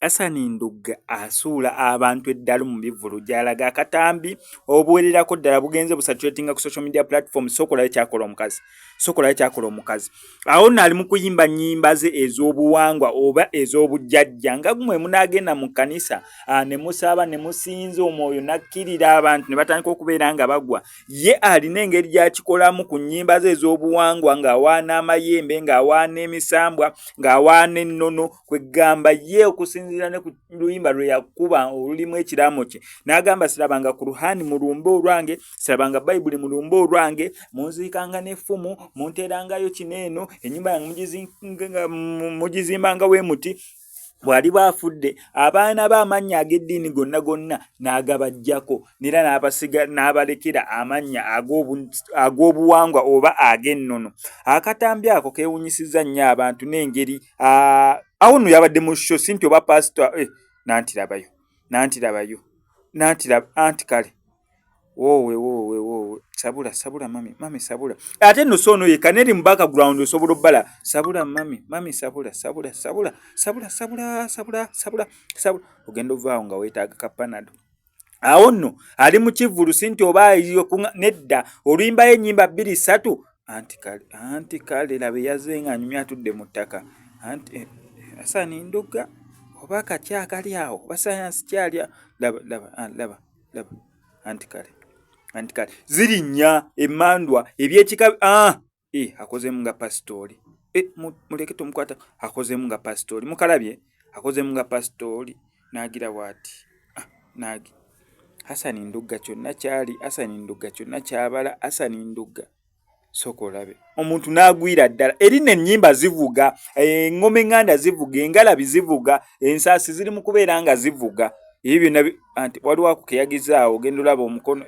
Asani Ndugga asuula abantu eddala mu bivvulu gy'alaga akatambi obuwererako ddala bugenze busatulatinga ku social media platform sokolayo kyakola omukazi awo nno ali mu kuyimba nnyimba ze ez'obuwangwa oba ez'obujjajja nga gumwe munaagenda mu kkanisa ne musaba ne musinza omwoyo nakkirira abantu ne batandika okubeera nga bagwa ye alina engeri gy'akikolamu ku nnyimba ze ez'obuwangwa ng'awaana amayembe ng'awaana emisambwa ng'awaana ennono kwegamba ye okusinzira ne ku luyimba lwe yakuba olulimu ekiraamo kye n'agamba sirabanga ku ruhani mu lumbe olwange sirabanga bayibuli mu lumbe olwange munziikanga n'effumu munteerangayo kineeno ennyumba yange mugizimbanga weemuti bwali bwafudde abaana b'amannya ag'eddiini gonna n'agabajjako nera n'abalekera amannya ag'obuwangwa oba ag'ennono. Akatambi ako keewunyisizza nnyo abantu n'engeri awo nno yabadde mu show sinti oba pasita nantirabayo anti kale woowe sabula mami sabula ate nno soono ye kaneri mu background osobola obbala sabula mami sabula ogenda ovaawo nga weetaaga kapanado awo nno ali mu kivvulu sinti oba nedda oluyimbayo ennyimba 2-3 anti kale labe yazze nga anyumya atudde mu ttaka anti Asani Ndugga oba akakyakali awo oba sayansi kyalya laba anti kale zirinnya emmandwa ebyekika akozemu nga pasitooli muleke tumukwata akozemu nga pasitooli mukalabye akozemu nga pasitooli n'agira bw'ati Asani Ndugga kyonna kyali Asani Ndugga kyonna kyabala Asani Ndugga soko olabe omuntu n'agwira ddala eri n'ennyimba zivuga engoma eŋŋanda zivuga engalabi zivuga ensaasi ziri mu kubeera nga zivuga ebyo byonna anti waliwo ako keyagizaawo ogenda olaba omukono